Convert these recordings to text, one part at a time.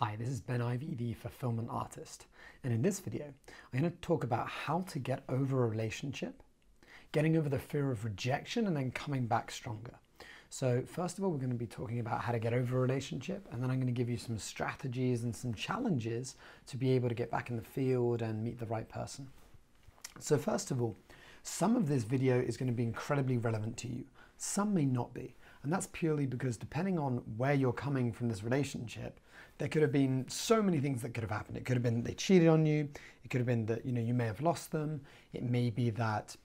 Hi, this is Ivey, the fulfillment artist. And in this video, I'm going to talk about how to get over a relationship, getting over the fear of rejection, and then coming back stronger. So first of all, we're going to be talking about how to get over a relationship, and then I'm going to give you some strategies and some challenges to be able to get back in the field and meet the right person. So first of all, some of this video is going to be incredibly relevant to you. Some may not be. And that's purely because depending on where you're coming from this relationship, there could have been so many things that could have happened. It could have been they cheated on you. It could have been that, you may have lost them. It may be that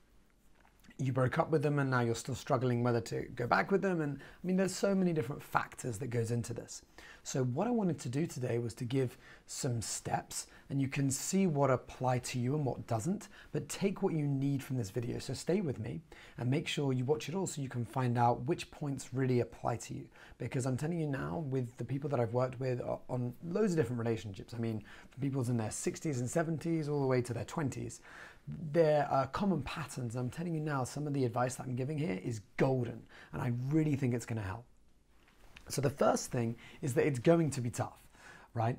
you broke up with them and now you're still struggling whether to go back with them. And I mean, there's so many different factors that goes into this. So what I wanted to do today was to give some steps, and you can see what apply to you and what doesn't, but take what you need from this video. So stay with me and make sure you watch it all so you can find out which points really apply to you. Because I'm telling you now, with the people that I've worked with on loads of different relationships, I mean, from people in their 60s and 70s all the way to their 20s, there are common patterns. I'm telling you now, some of the advice that I'm giving here is golden, and I really think it's going to help. So the first thing is that it's going to be tough, right?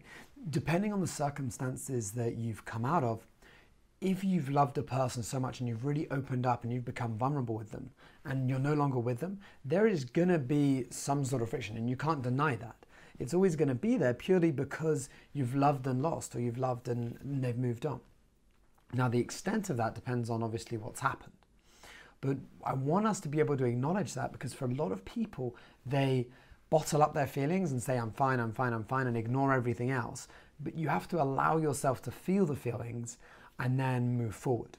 Depending on the circumstances that you've come out of, if you've loved a person so much and you've really opened up and you've become vulnerable with them and you're no longer with them, there is going to be some sort of friction, and you can't deny that. It's always going to be there purely because you've loved and lost, or you've loved and they've moved on. Now, the extent of that depends on obviously what's happened. But I want us to be able to acknowledge that, because for a lot of people, they bottle up their feelings and say, I'm fine, I'm fine, I'm fine, and ignore everything else. But you have to allow yourself to feel the feelings and then move forward.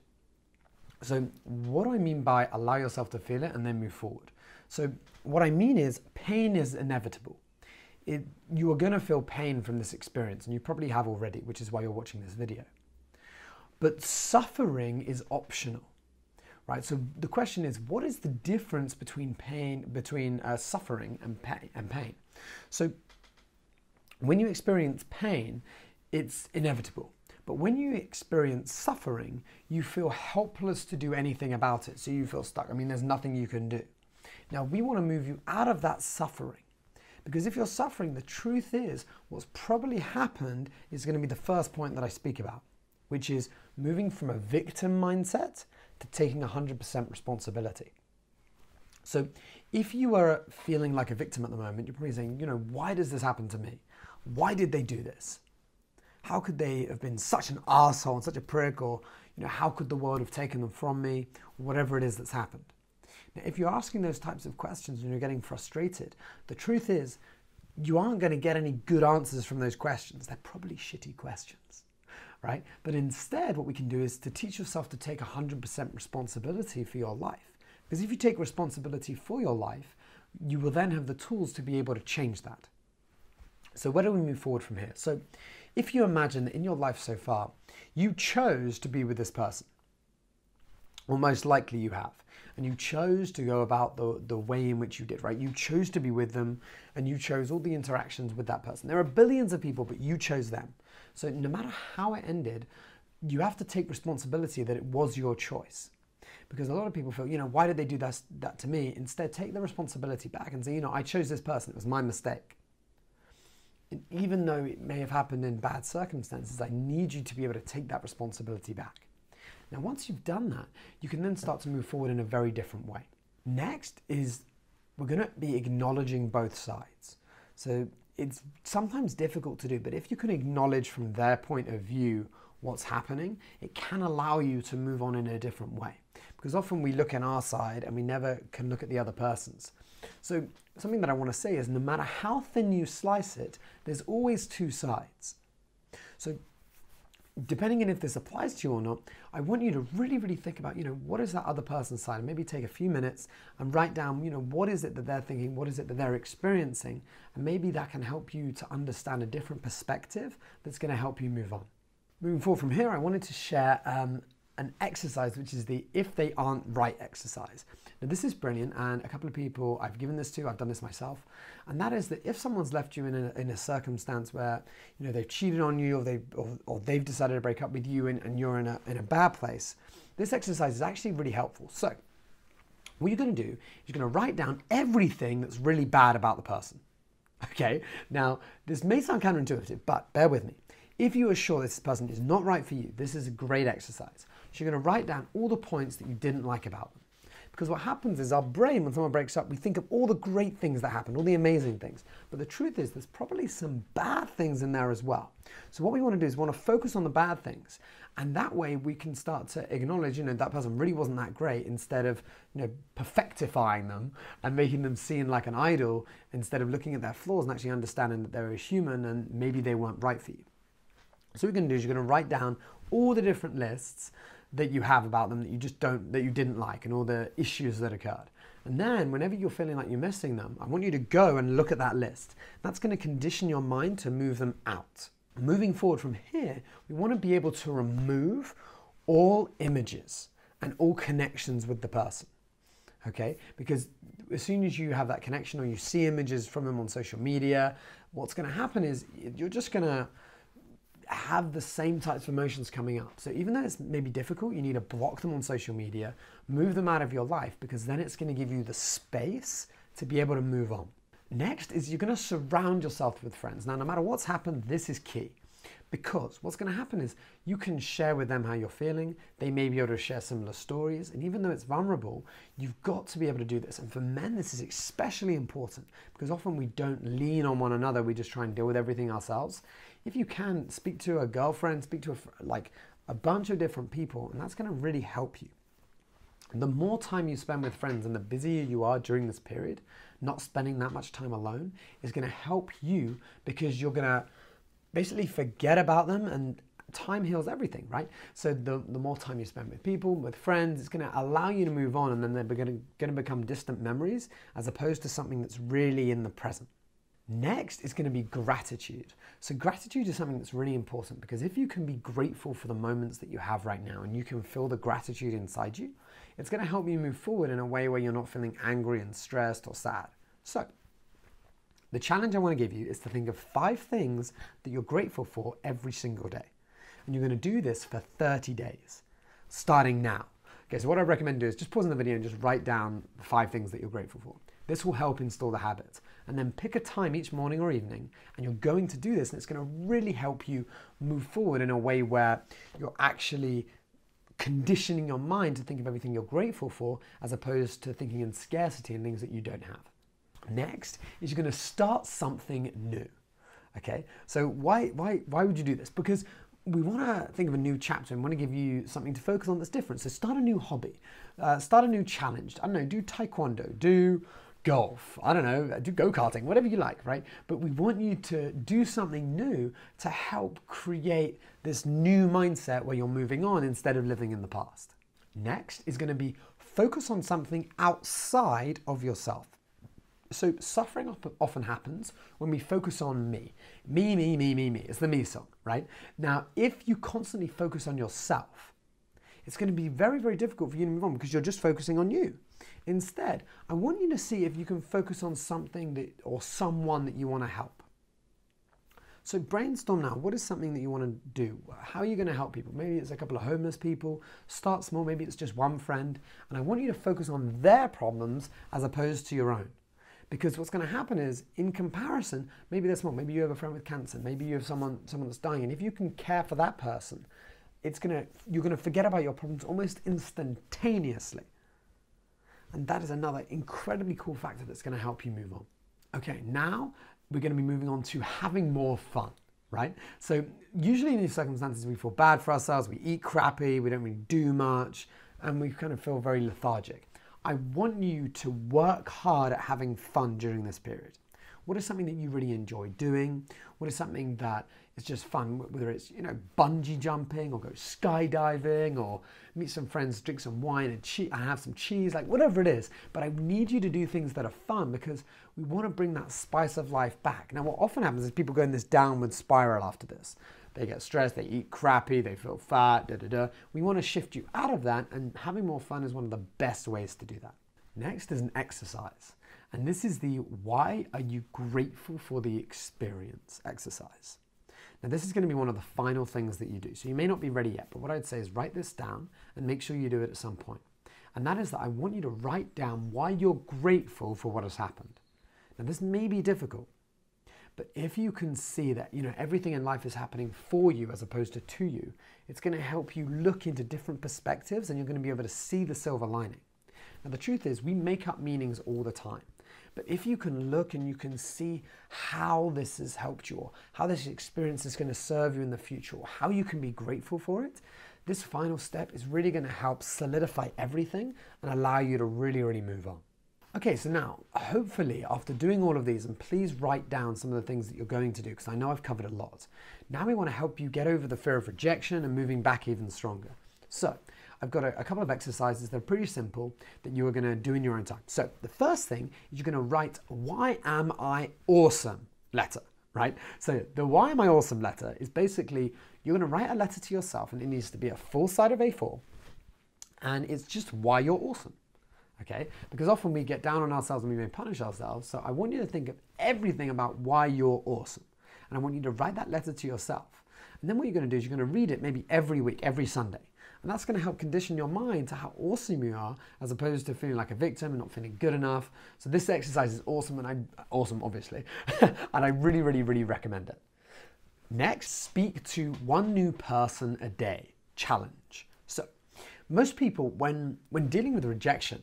So what do I mean by allow yourself to feel it and then move forward? So what I mean is pain is inevitable. You are going to feel pain from this experience, and you probably have already, which is why you're watching this video. But suffering is optional, right? So the question is, what is the difference between suffering and pain? So when you experience pain, it's inevitable. But when you experience suffering, you feel helpless to do anything about it. So you feel stuck. I mean, there's nothing you can do. Now, we want to move you out of that suffering. Because if you're suffering, the truth is what's probably happened is going to be the first point that I speak about, which is moving from a victim mindset to taking 100% responsibility. So if you are feeling like a victim at the moment, you're probably saying, why does this happen to me? Why did they do this? How could they have been such an arsehole and such a prick? Or, how could the world have taken them from me? Whatever it is that's happened. Now, if you're asking those types of questions and you're getting frustrated, the truth is you aren't going to get any good answers from those questions. They're probably shitty questions. Right? But instead, what we can do is to teach yourself to take 100% responsibility for your life. Because if you take responsibility for your life, you will then have the tools to be able to change that. So where do we move forward from here? So if you imagine that in your life so far, you chose to be with this person, or most likely you have, and you chose to go about the way in which you did, right? You chose to be with them, and you chose all the interactions with that person. There are billions of people, but you chose them. So no matter how it ended, you have to take responsibility that it was your choice. Because a lot of people feel, why did they do that to me? Instead, take the responsibility back and say, I chose this person. It was my mistake. And even though it may have happened in bad circumstances, I need you to be able to take that responsibility back. Now, once you've done that, you can then start to move forward in a very different way. Next is we're going to be acknowledging both sides. So it's sometimes difficult to do, but if you can acknowledge from their point of view what's happening, it can allow you to move on in a different way. Because often we look in our side and we never can look at the other person's. So something that I want to say is no matter how thin you slice it, there's always two sides. So depending on if this applies to you or not, I want you to really, really think about, what is that other person's side? And maybe take a few minutes and write down, what is it that they're thinking? What is it that they're experiencing? And maybe that can help you to understand a different perspective that's going to help you move on. Moving forward from here, I wanted to share an exercise, which is the if they aren't right exercise. Now, this is brilliant, and a couple of people I've given this to, I've done this myself, and that is that if someone's left you in a circumstance where they've cheated on you, or they've decided to break up with you, and you're in a bad place, this exercise is actually really helpful. So what you're going to do is you're going to write down everything that's really bad about the person. Okay, now this may sound counterintuitive, but bear with me. If you are sure this person is not right for you, this is a great exercise. So you're going to write down all the points that you didn't like about them. Because what happens is our brain, when someone breaks up, we think of all the great things that happened, all the amazing things. But the truth is there's probably some bad things in there as well. So what we want to do is we want to focus on the bad things. And that way we can start to acknowledge, that person really wasn't that great, instead of, perfectifying them and making them seem like an idol, instead of looking at their flaws and actually understanding that they're a human and maybe they weren't right for you. So what you're going to do is you're going to write down all the different lists that you have about them that you didn't like, and all the issues that occurred. And then whenever you're feeling like you're missing them, I want you to go and look at that list. That's going to condition your mind to move them out. Moving forward from here, we want to be able to remove all images and all connections with the person. Okay? Because as soon as you have that connection or you see images from them on social media, what's going to happen is you're just going to have the same types of emotions coming up. So even though it's maybe difficult, you need to block them on social media, move them out of your life, because then it's going to give you the space to be able to move on. Next is you're going to surround yourself with friends. Now, no matter what's happened, this is key. Because what's going to happen is you can share with them how you're feeling. They may be able to share similar stories. And even though it's vulnerable, you've got to be able to do this. And for men, this is especially important because often we don't lean on one another. We just try and deal with everything ourselves. If you can, speak to a girlfriend, speak to a bunch of different people, and that's going to really help you. The more time you spend with friends and the busier you are during this period, not spending that much time alone is going to help you, because you're going to basically forget about them, and time heals everything, right? So the more time you spend with people, with friends, it's going to allow you to move on, and then they're going to become distant memories as opposed to something that's really in the present. Next is going to be gratitude. So gratitude is something that's really important, because if you can be grateful for the moments that you have right now and you can feel the gratitude inside you, it's going to help you move forward in a way where you're not feeling angry and stressed or sad. So the challenge I want to give you is to think of 5 things that you're grateful for every single day. And you're going to do this for 30 days, starting now. Okay, so what I recommend do is just pause in the video and just write down the 5 things that you're grateful for. This will help install the habit. And then pick a time each morning or evening, and you're going to do this, and it's going to really help you move forward in a way where you're actually conditioning your mind to think of everything you're grateful for, as opposed to thinking in scarcity and things that you don't have. Next is you're going to start something new. Okay, so why would you do this? Because we want to think of a new chapter and want to give you something to focus on that's different. So start a new hobby, start a new challenge. I don't know, do taekwondo, do golf, I don't know, do go-karting, whatever you like, right? But we want you to do something new to help create this new mindset where you're moving on instead of living in the past. Next is going to be focus on something outside of yourself. So suffering often happens when we focus on me. Me, me, me, me, me. It's the me song, right? Now, if you constantly focus on yourself, it's going to be very, very difficult for you to move on because you're just focusing on you. Instead, I want you to see if you can focus on something or someone that you want to help. So brainstorm now. What is something that you want to do? How are you going to help people? Maybe it's a couple of homeless people. Start small. Maybe it's just one friend. And I want you to focus on their problems as opposed to your own. Because what's going to happen is, in comparison, maybe they're small. Maybe you have a friend with cancer. Maybe you have someone that's dying. And if you can care for that person, you're going to forget about your problems almost instantaneously. And that is another incredibly cool factor that's going to help you move on. Okay, now we're going to be moving on to having more fun, right? So usually in these circumstances, we feel bad for ourselves. We eat crappy. We don't really do much. And we kind of feel very lethargic. I want you to work hard at having fun during this period. What is something that you really enjoy doing? What is something that is just fun, whether it's, bungee jumping or go skydiving or meet some friends, drink some wine and have some cheese, like whatever it is. But I need you to do things that are fun because we want to bring that spice of life back. Now, what often happens is people go in this downward spiral after this. They get stressed, they eat crappy, they feel fat, We want to shift you out of that, and having more fun is one of the best ways to do that. Next is an exercise. And this is the why are you grateful for the experience exercise. Now this is going to be one of the final things that you do. So you may not be ready yet, but what I'd say is write this down and make sure you do it at some point. And that is that I want you to write down why you're grateful for what has happened. Now this may be difficult, But if you can see that, everything in life is happening for you as opposed to you, it's going to help you look into different perspectives and you're going to be able to see the silver lining. Now, the truth is we make up meanings all the time. But if you can look and you can see how this has helped you or how this experience is going to serve you in the future or how you can be grateful for it, this final step is really going to help solidify everything and allow you to really, really move on. Okay, so now, hopefully, after doing all of these, and please write down some of the things that you're going to do, because I know I've covered a lot. Now we want to help you get over the fear of rejection and moving back even stronger. So, I've got a couple of exercises that are pretty simple that you are going to do in your own time. So, the first thing is you're going to write, "Why am I awesome?" letter, right? So, the "Why am I awesome?" letter is basically, you're going to write a letter to yourself, and it needs to be a full side of A4, and it's just why you're awesome. Okay, because often we get down on ourselves and we may punish ourselves. So I want you to think of everything about why you're awesome. And I want you to write that letter to yourself. And then what you're going to do is you're going to read it maybe every week, every Sunday. And that's going to help condition your mind to how awesome you are, as opposed to feeling like a victim and not feeling good enough. So this exercise is awesome, awesome obviously, and I really, really, really recommend it. Next, speak to one new person a day. Challenge. So most people, when dealing with rejection,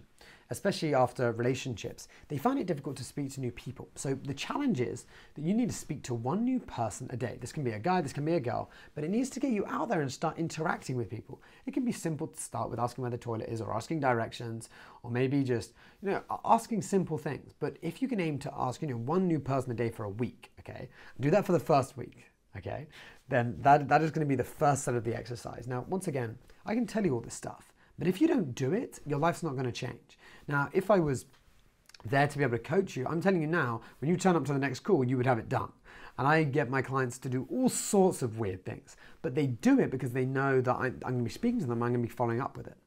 especially after relationships, they find it difficult to speak to new people. So the challenge is that you need to speak to one new person a day. This can be a guy, this can be a girl, but it needs to get you out there and start interacting with people. It can be simple to start with asking where the toilet is or asking directions, or maybe just, asking simple things. But if you can aim to ask, one new person a day for a week, okay, do that for the first week, okay, then that is going to be the first set of the exercise. Now, once again, I can tell you all this stuff, but if you don't do it, your life's not going to change. Now, if I was there to be able to coach you, I'm telling you now, when you turn up to the next call, you would have it done. And I get my clients to do all sorts of weird things, but they do it because they know that I'm going to be speaking to them, I'm going to be following up with it.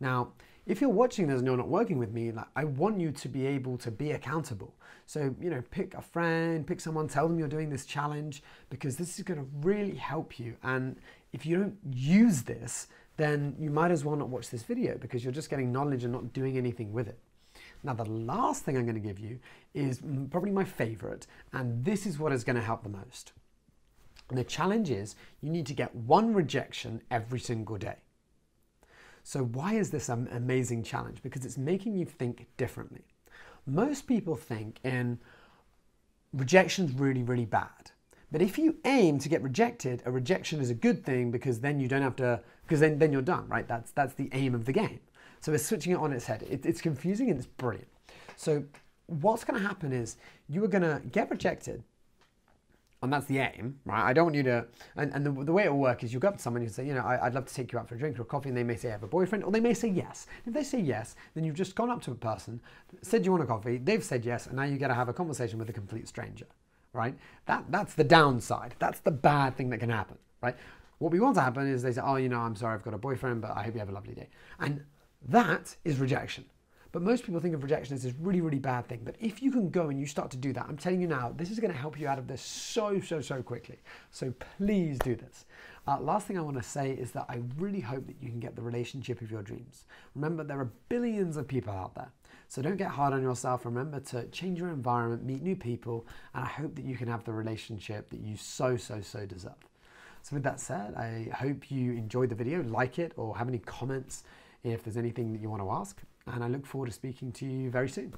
Now, if you're watching this and you're not working with me, I want you to be able to be accountable. So, pick a friend, pick someone, tell them you're doing this challenge, because this is going to really help you. And if you don't use this, then you might as well not watch this video, because you're just getting knowledge and not doing anything with it. Now, the last thing I'm going to give you is probably my favorite, and this is what is going to help the most. And the challenge is you need to get one rejection every single day. So why is this an amazing challenge? Because it's making you think differently. Most people think in rejection's really, really bad. But if you aim to get rejected, a rejection is a good thing, because then you don't have to, because then you're done, right? That's the aim of the game. So we're switching it on its head. It's confusing and it's brilliant. So what's going to happen is you are going to get rejected, and that's the aim, right? I don't want you to, and the way it will work is you'll go up to someone and you say, I'd love to take you out for a drink or a coffee, and they may say, I have a boyfriend, or they may say yes. If they say yes, then you've just gone up to a person, said you want a coffee, they've said yes, and now you get to have a conversation with a complete stranger, right? That's the downside. That's the bad thing that can happen, right? What we want to happen is they say, oh, I'm sorry, I've got a boyfriend, but I hope you have a lovely day. And that is rejection. But most people think of rejection as this really, really bad thing. But if you can go and you start to do that, I'm telling you now, this is going to help you out of this so quickly. So please do this. Last thing I want to say is that I really hope that you can get the relationship of your dreams. Remember, there are billions of people out there. So don't get hard on yourself. Remember to change your environment, meet new people, and I hope that you can have the relationship that you so deserve. So with that said, I hope you enjoyed the video, like it, or have any comments if there's anything that you want to ask. And I look forward to speaking to you very soon.